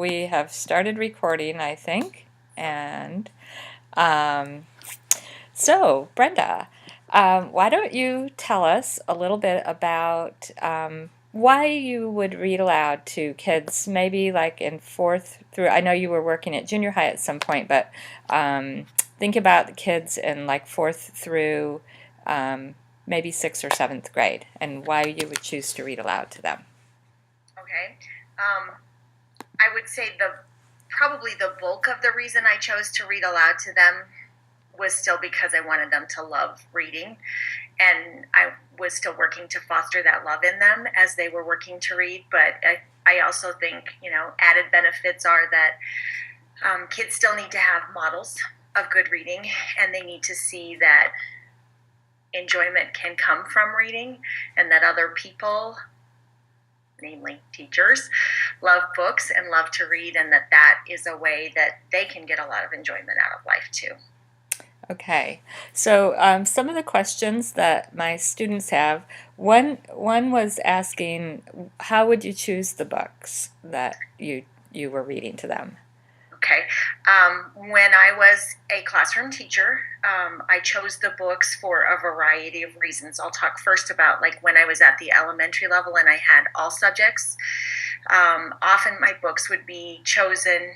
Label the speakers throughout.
Speaker 1: we have started recording, I think. And um, so, Brenda, why don't you tell us a little bit about why you would read aloud to kids, maybe like in fourth through, I know you were working at junior high at some point, but think about the kids in like fourth through um, maybe sixth or seventh grade, and why you would choose to read aloud to them.
Speaker 2: Okay. I would say probably the bulk of the reason I chose to read aloud to them was still because I wanted them to love reading, and I was still working to foster that love in them as they were working to read. But I also think, added benefits are that kids still need to have models of good reading, and they need to see that enjoyment can come from reading, and that other people, namely teachers, love books and love to read, and that is a way that they can get a lot of enjoyment out of life too.
Speaker 1: Okay, so some of the questions that my students have, one was asking, how would you choose the books that you were reading to them?
Speaker 2: Okay. When I was a classroom teacher, I chose the books for a variety of reasons. I'll talk first about like when I was at the elementary level and I had all subjects. Often my books would be chosen,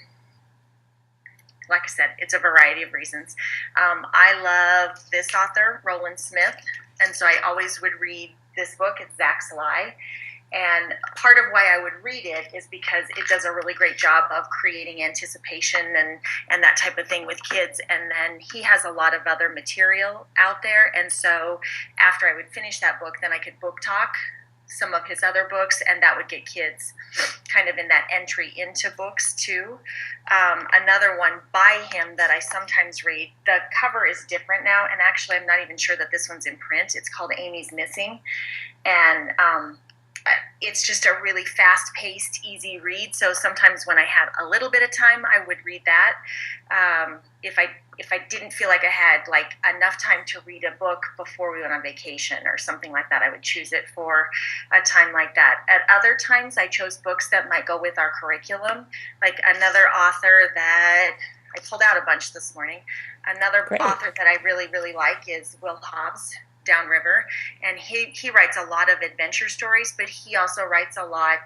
Speaker 2: like I said, it's a variety of reasons. I love this author, Roland Smith, and so I always would read this book. It's Zach's Lie. And part of why I would read it is because it does a really great job of creating anticipation and that type of thing with kids. And then he has a lot of other material out there. And so after I would finish that book, then I could book talk some of his other books, and that would get kids kind of in that entry into books too. Another one by him that I sometimes read, the cover is different now, and actually I'm not even sure that this one's in print. It's called Amy's Missing. And it's just a really fast-paced, easy read. So sometimes when I had a little bit of time, I would read that. If I didn't feel like I had like enough time to read a book before we went on vacation or something like that, I would choose it for a time like that. At other times, I chose books that might go with our curriculum. Like another author that I pulled out a bunch this morning. Another
Speaker 1: Great.
Speaker 2: author that I really, really like is Will Hobbs, Downriver, and he writes a lot of adventure stories, but he also writes a lot,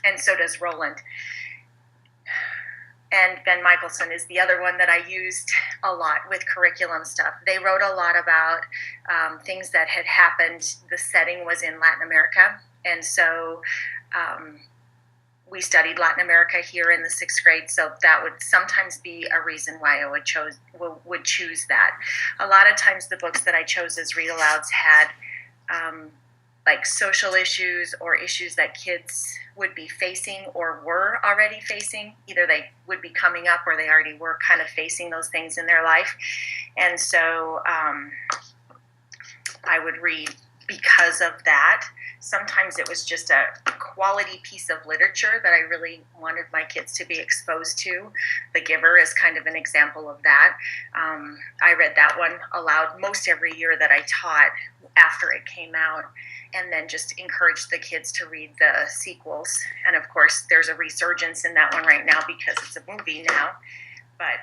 Speaker 2: and so does Roland. And Ben Michelson is the other one that I used a lot with curriculum stuff. They wrote a lot about things that had happened. The setting was in Latin America, and so we studied Latin America here in the sixth grade, so that would sometimes be a reason why I would choose that. A lot of times the books that I chose as read-alouds had like social issues or issues that kids would be facing or were already facing. Either they would be coming up or they already were kind of facing those things in their life. And so I would read because of that. Sometimes it was just a quality piece of literature that I really wanted my kids to be exposed to. The Giver is kind of an example of that. I read that one aloud most every year that I taught after it came out, and then just encouraged the kids to read the sequels. And of course, there's a resurgence in that one right now because it's a movie now. But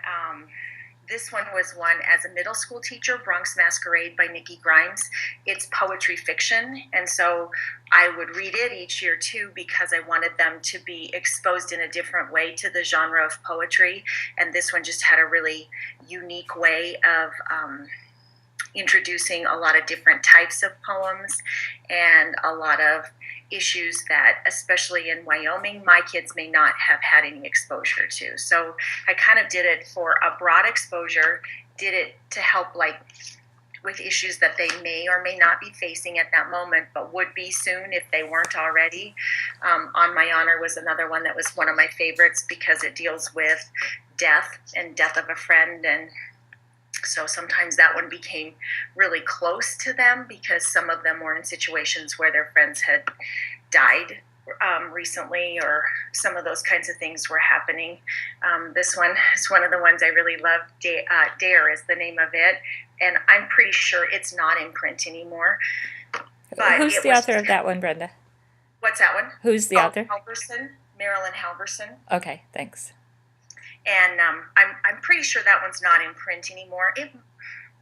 Speaker 2: this one was one as a middle school teacher, Bronx Masquerade by Nikki Grimes. It's poetry fiction, and so I would read it each year too because I wanted them to be exposed in a different way to the genre of poetry. And this one just had a really unique way of introducing a lot of different types of poems and a lot of issues that, especially in Wyoming, my kids may not have had any exposure to. So I kind of did it for a broad exposure, did it to help like with issues that they may or may not be facing at that moment, but would be soon if they weren't already. On My Honor was another one that was one of my favorites because it deals with death and death of a friend, and so sometimes that one became really close to them because some of them were in situations where their friends had died recently, or some of those kinds of things were happening. This one is one of the ones I really love. Dare is the name of it, and I'm pretty sure it's not in print anymore.
Speaker 1: But who's the author of that one, Brenda?
Speaker 2: What's that one?
Speaker 1: Who's the author?
Speaker 2: Marilyn Halverson.
Speaker 1: Okay, thanks.
Speaker 2: And I'm pretty sure that one's not in print anymore.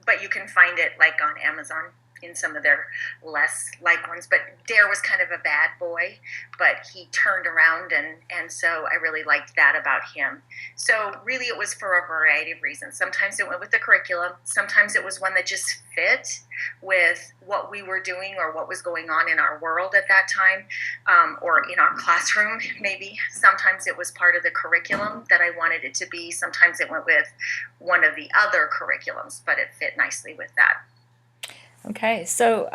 Speaker 2: But you can find it like on Amazon in some of their less liked ones. But Dare was kind of a bad boy, but he turned around, and so I really liked that about him. So really it was for a variety of reasons. Sometimes it went with the curriculum. Sometimes it was one that just fit with what we were doing or what was going on in our world at that time, or in our classroom maybe. Sometimes it was part of the curriculum that I wanted it to be. Sometimes it went with one of the other curriculums, but it fit nicely with that.
Speaker 1: Okay, so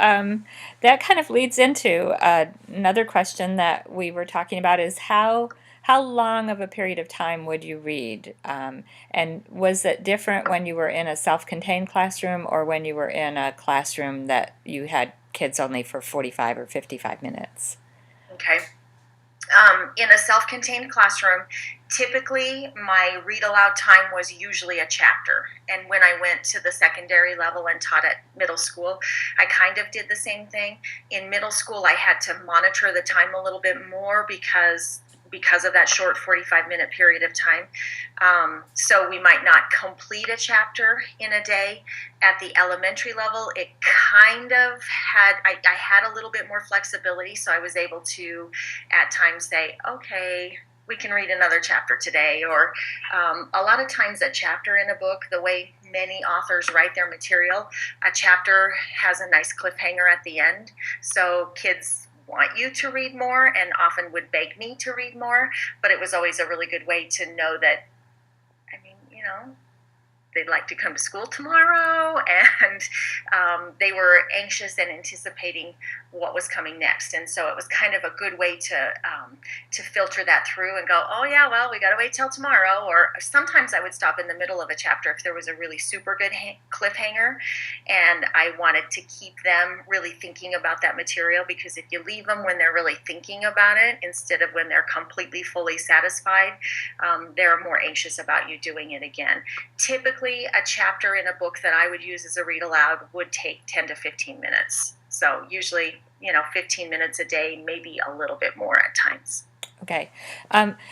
Speaker 1: that kind of leads into another question that we were talking about is how long of a period of time would you read? And was it different when you were in a self-contained classroom or when you were in a classroom that you had kids only for 45 or 55 minutes?
Speaker 2: Okay. In a self-contained classroom, typically my read aloud time was usually a chapter. And when I went to the secondary level and taught at middle school, I kind of did the same thing. In middle school, I had to monitor the time a little bit more because of that short 45-minute period of time. So we might not complete a chapter in a day. At the elementary level, it kind of had, I had a little bit more flexibility, so I was able to at times say, okay, we can read another chapter today. Or a lot of times a chapter in a book, the way many authors write their material, a chapter has a nice cliffhanger at the end. So kids want you to read more and often would beg me to read more, but it was always a really good way to know that, I mean, they'd like to come to school tomorrow, and they were anxious and anticipating what was coming next. And so it was kind of a good way to filter that through and go, oh yeah, well, we got to wait till tomorrow. Or sometimes I would stop in the middle of a chapter if there was a really super good cliffhanger and I wanted to keep them really thinking about that material, because if you leave them when they're really thinking about it instead of when they're completely fully satisfied, they're more anxious about you doing it again. Typically, a chapter in a book that I would use as a read aloud would take 10 to 15 minutes. So usually, 15 minutes a day, maybe a little bit more at times.
Speaker 1: Okay.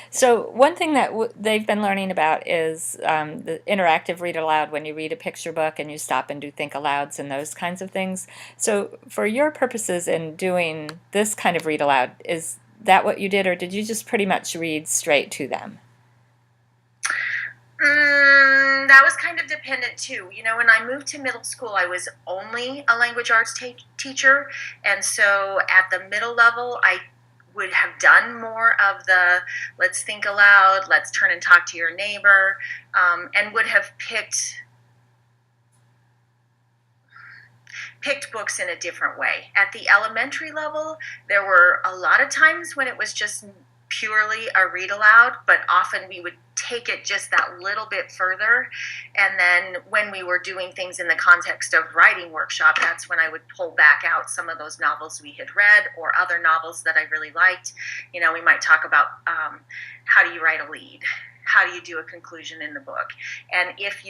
Speaker 1: So one thing that they've been learning about is the interactive read aloud, when you read a picture book and you stop and do think alouds and those kinds of things. So for your purposes in doing this kind of read aloud, is that what you did, or did you just pretty much read straight to them?
Speaker 2: That was kind of dependent too. When I moved to middle school, I was only a language arts teacher. And so at the middle level, I would have done more of the let's think aloud, let's turn and talk to your neighbor, and would have picked books in a different way. At the elementary level, there were a lot of times when it was just purely a read aloud, but often we would take it just that little bit further. And then when we were doing things in the context of writing workshop, that's when I would pull back out some of those novels we had read or other novels that I really liked. We might talk about how do you write a lead? How do you do a conclusion in the book? And if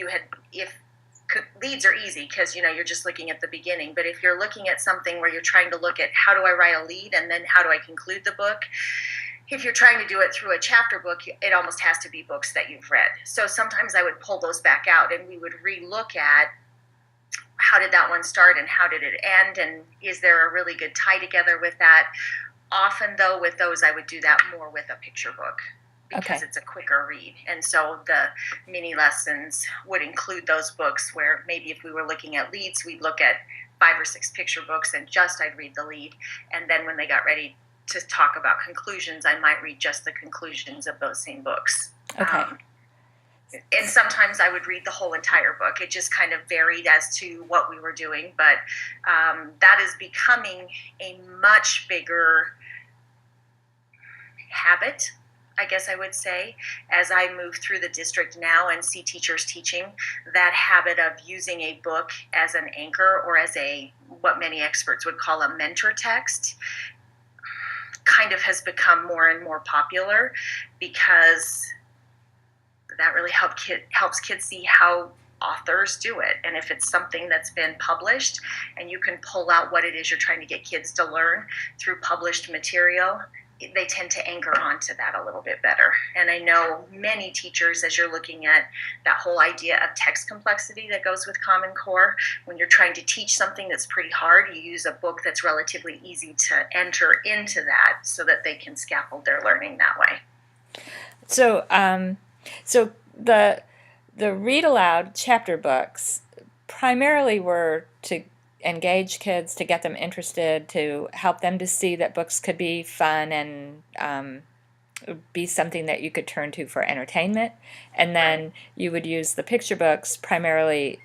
Speaker 2: leads are easy because you're just looking at the beginning, but if you're looking at something where you're trying to look at how do I write a lead and then how do I conclude the book, if you're trying to do it through a chapter book, it almost has to be books that you've read. So sometimes I would pull those back out and we would re-look at how did that one start and how did it end, and is there a really good tie together with that? Often, though, with those, I would do that more with a picture book because It's a quicker read. And so the mini lessons would include those books where maybe if we were looking at leads, we'd look at 5 or 6 picture books and I'd read the lead. And then when they got ready to talk about conclusions, I might read just the conclusions of those same books.
Speaker 1: Okay.
Speaker 2: And sometimes I would read the whole entire book. It just kind of varied as to what we were doing. But that is becoming a much bigger habit, I guess I would say, as I move through the district now and see teachers teaching. That habit of using a book as an anchor or as what many experts would call a mentor text kind of has become more and more popular, because that really helps kids see how authors do it. And if it's something that's been published and you can pull out what it is you're trying to get kids to learn through published material, they tend to anchor onto that a little bit better. And I know many teachers, as you're looking at that whole idea of text complexity that goes with Common Core, when you're trying to teach something that's pretty hard, you use a book that's relatively easy to enter into that so that they can scaffold their learning that way.
Speaker 1: So, so the read aloud chapter books primarily were to engage kids, to get them interested, to help them to see that books could be fun and be something that you could turn to for entertainment. And then you would use the picture books primarily,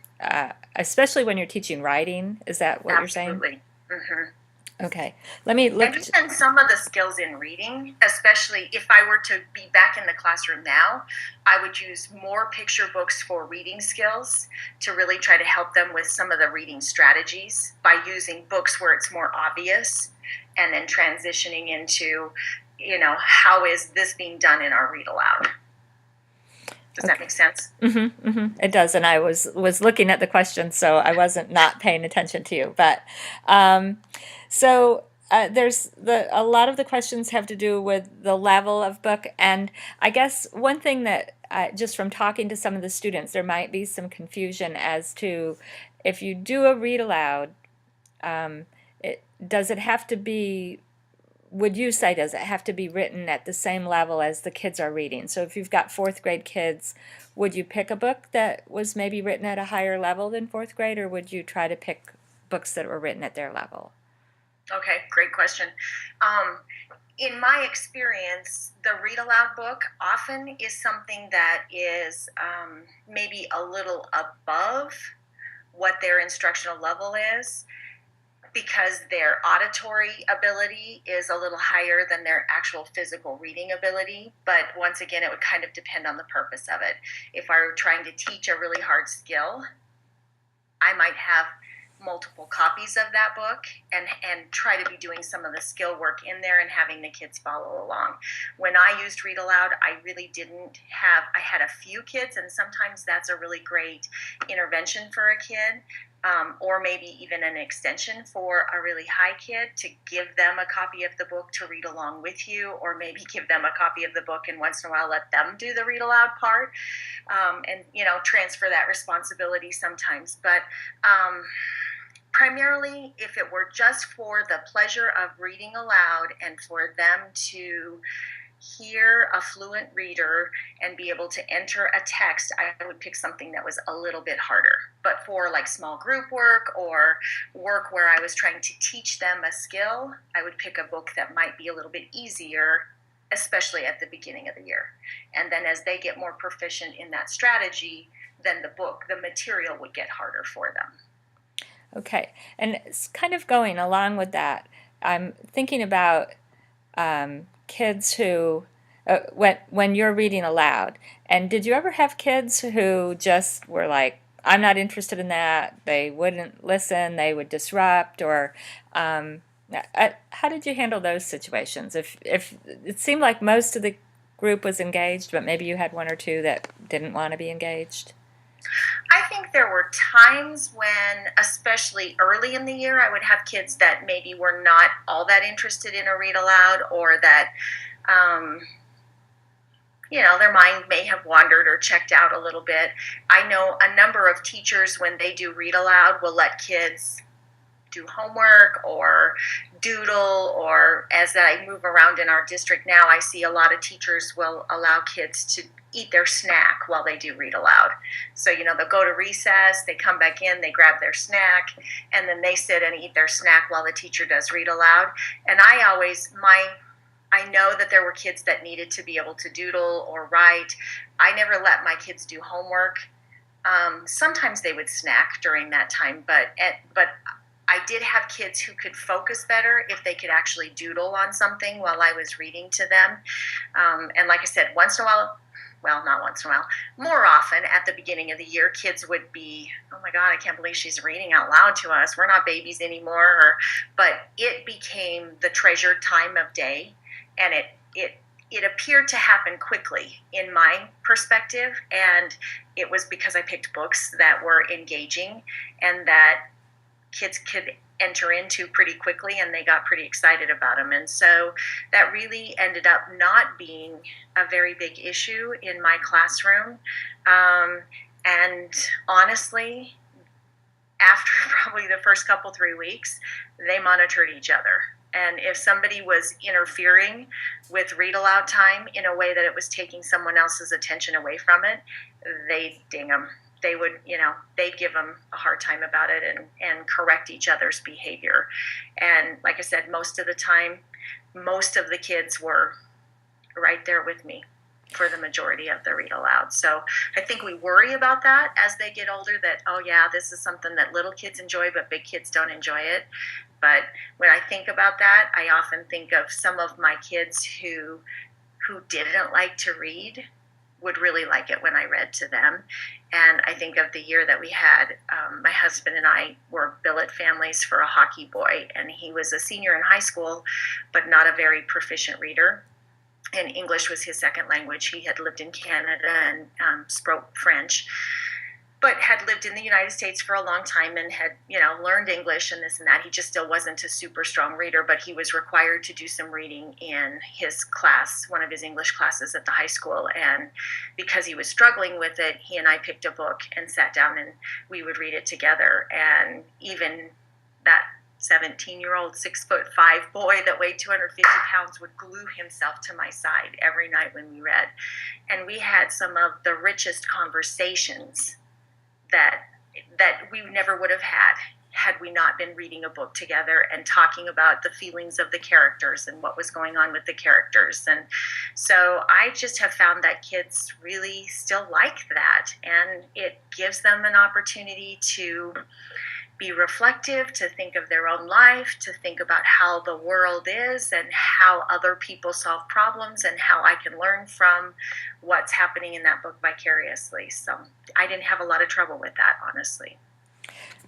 Speaker 1: especially when you're teaching writing. Is that what you're saying?
Speaker 2: Absolutely. Mm-hmm.
Speaker 1: Okay. Let me look.
Speaker 2: And even some of the skills in reading, especially if I were to be back in the classroom now, I would use more picture books for reading skills to really try to help them with some of the reading strategies by using books where it's more obvious and then transitioning into, how is this being done in our read aloud? Does that make sense?
Speaker 1: Mm-hmm, mm-hmm. It does, and I was looking at the question, so I wasn't not paying attention to you. But there's a lot of the questions have to do with the level of book, and I guess one thing that just from talking to some of the students, there might be some confusion as to if you do a read aloud, does it have to be? Would you say, does it have to be written at the same level as the kids are reading? So if you've got fourth grade kids, would you pick a book that was maybe written at a higher level than fourth grade, or would you try to pick books that were written at their level?
Speaker 2: Okay, great question. In my experience, the read aloud book often is something that is maybe a little above what their instructional level is, because their auditory ability is a little higher than their actual physical reading ability. But once again, it would kind of depend on the purpose of it. If I were trying to teach a really hard skill, I might have multiple copies of that book and try to be doing some of the skill work in there and having the kids follow along. When I used read aloud, I really didn't have, I had a few kids, and sometimes that's a really great intervention for a kid. Or maybe even an extension for a really high kid, to give them a copy of the book to read along with you, or maybe give them a copy of the book and once in a while let them do the read aloud part, and transfer that responsibility sometimes. But primarily, if it were just for the pleasure of reading aloud and for them to hear a fluent reader and be able to enter a text, I would pick something that was a little bit harder. But for like small group work or work where I was trying to teach them a skill, I would pick a book that might be a little bit easier, especially at the beginning of the year. And then as they get more proficient in that strategy, then the material would get harder for them.
Speaker 1: Okay, and it's kind of going along with that. I'm thinking about kids who, when you're reading aloud, and did you ever have kids who just were like, I'm not interested in that, they wouldn't listen, they would disrupt, or how did you handle those situations? If it seemed like most of the group was engaged, but maybe you had one or two that didn't want to be engaged?
Speaker 2: I think there were times when, especially early in the year, I would have kids that maybe were not all that interested in a read aloud, or that, their mind may have wandered or checked out a little bit. I know a number of teachers, when they do read aloud, will let kids do homework or doodle, or as I move around in our district now, I see a lot of teachers will allow kids to eat their snack while they do read aloud. So, they'll go to recess, they come back in, they grab their snack, and then they sit and eat their snack while the teacher does read aloud. And I know that there were kids that needed to be able to doodle or write. I never let my kids do homework. Sometimes they would snack during that time, but I did have kids who could focus better if they could actually doodle on something while I was reading to them. And like I said, once in a while, well, not once in a while, more often at the beginning of the year, kids would be, oh my God, I can't believe she's reading out loud to us. We're not babies anymore. But it became the treasured time of day, and it appeared to happen quickly in my perspective. And it was because I picked books that were engaging and that kids could enter into pretty quickly, and they got pretty excited about them. And so that really ended up not being a very big issue in my classroom. And honestly, after probably the first couple 3 weeks, they monitored each other. And if somebody was interfering with read aloud time in a way that it was taking someone else's attention away from it, they'd ding them. They would, they'd give them a hard time about it, and correct each other's behavior. And like I said, most of the time, most of the kids were right there with me for the majority of the read aloud. So I think we worry about that as they get older, that, oh yeah, this is something that little kids enjoy, but big kids don't enjoy it. But when I think about that, I often think of some of my kids who didn't like to read would really like it when I read to them. And I think of the year that we had, my husband and I were billet families for a hockey boy, and he was a senior in high school, but not a very proficient reader. And English was his second language. He had lived in Canada and spoke French, but had lived in the United States for a long time and had, learned English and this and that. He just still wasn't a super strong reader, but he was required to do some reading in his class, one of his English classes at the high school. And because he was struggling with it, he and I picked a book and sat down and we would read it together. And even that 17-year-old 6'5" boy that weighed 250 pounds would glue himself to my side every night when we read. And we had some of the richest conversations that we never would have had we not been reading a book together and talking about the feelings of the characters and what was going on with the characters. And so I just have found that kids really still like that, and it gives them an opportunity to be reflective, to think of their own life, to think about how the world is and how other people solve problems, and how I can learn from what's happening in that book vicariously. So I didn't have a lot of trouble with that, honestly.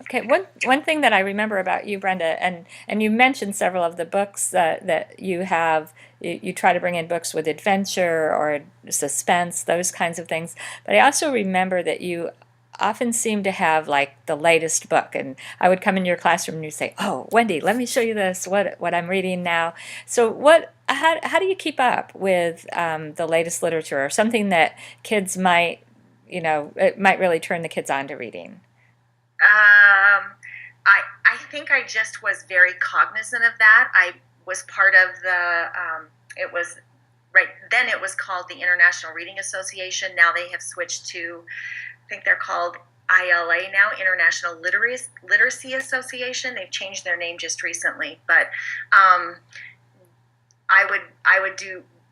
Speaker 1: Okay, one thing that I remember about you, Brenda, and you mentioned several of the books that you have. You try to bring in books with adventure or suspense, those kinds of things. But I also remember that you often seem to have like the latest book, and I would come in your classroom and you'd say, "Oh, Wendy, let me show you this. What I'm reading now." So how do you keep up with the latest literature, or something that kids might, it might really turn the kids on to reading?
Speaker 2: I think I just was very cognizant of that. I was part of it was right then, it was called the International Reading Association. Now they have switched to, I think they're called ILA now, International Literacy Association. They've changed their name just recently, but I would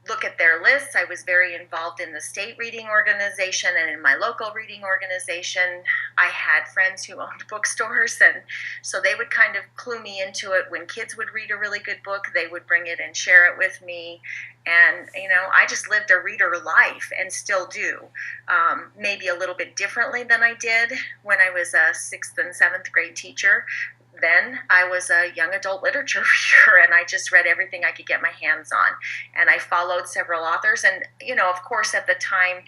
Speaker 2: look at their lists. I was very involved in the state reading organization and in my local reading organization. I had friends who owned bookstores, and so they would kind of clue me into it. When kids would read a really good book, they would bring it and share it with me. And, I just lived a reader life and still do, maybe a little bit differently than I did when I was a 6th and 7th grade teacher. Then I was a young adult literature reader, and I just read everything I could get my hands on. And I followed several authors. And, of course, at the time,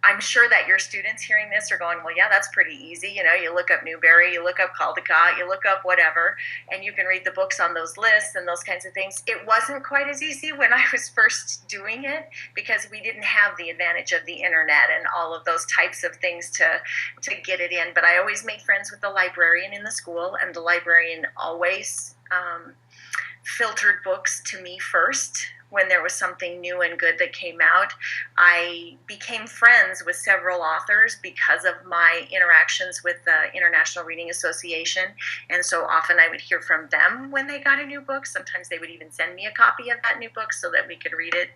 Speaker 2: I'm sure that your students hearing this are going, well, yeah, that's pretty easy. You look up Newbery, you look up Caldecott, you look up whatever, and you can read the books on those lists and those kinds of things. It wasn't quite as easy when I was first doing it, because we didn't have the advantage of the internet and all of those types of things to get it in. But I always made friends with the librarian in the school, and the librarian always filtered books to me first. When there was something new and good that came out, I became friends with several authors because of my interactions with the International Reading Association. And so often I would hear from them when they got a new book. Sometimes they would even send me a copy of that new book so that we could read it.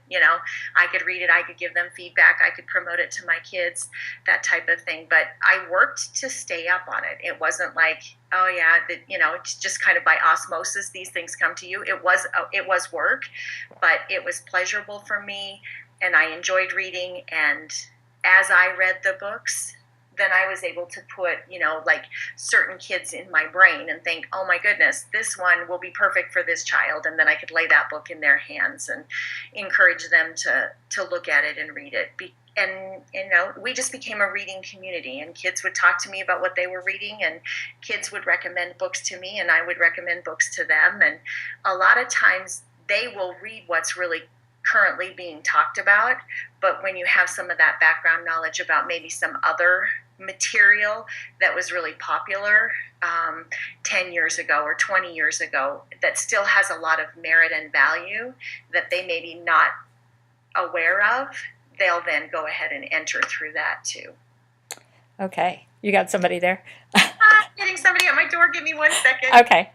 Speaker 2: I could read it, I could give them feedback, I could promote it to my kids, that type of thing. But I worked to stay up on it. It wasn't like, oh yeah, it's just kind of by osmosis these things come to you. It was work, but it was pleasurable for me, and I enjoyed reading. And as I read the books, then I was able to put, like certain kids in my brain and think, oh my goodness, this one will be perfect for this child. And then I could lay that book in their hands and encourage them to look at it and read it. And we just became a reading community, and kids would talk to me about what they were reading, and kids would recommend books to me, and I would recommend books to them. And a lot of times they will read what's really currently being talked about, but when you have some of that background knowledge about maybe some other material that was really popular 10 years ago or 20 years ago that still has a lot of merit and value that they may be not aware of, they'll then go ahead and enter through that too.
Speaker 1: Okay. You got somebody there?
Speaker 2: Getting somebody at my door. Give me 1 second.
Speaker 1: Okay.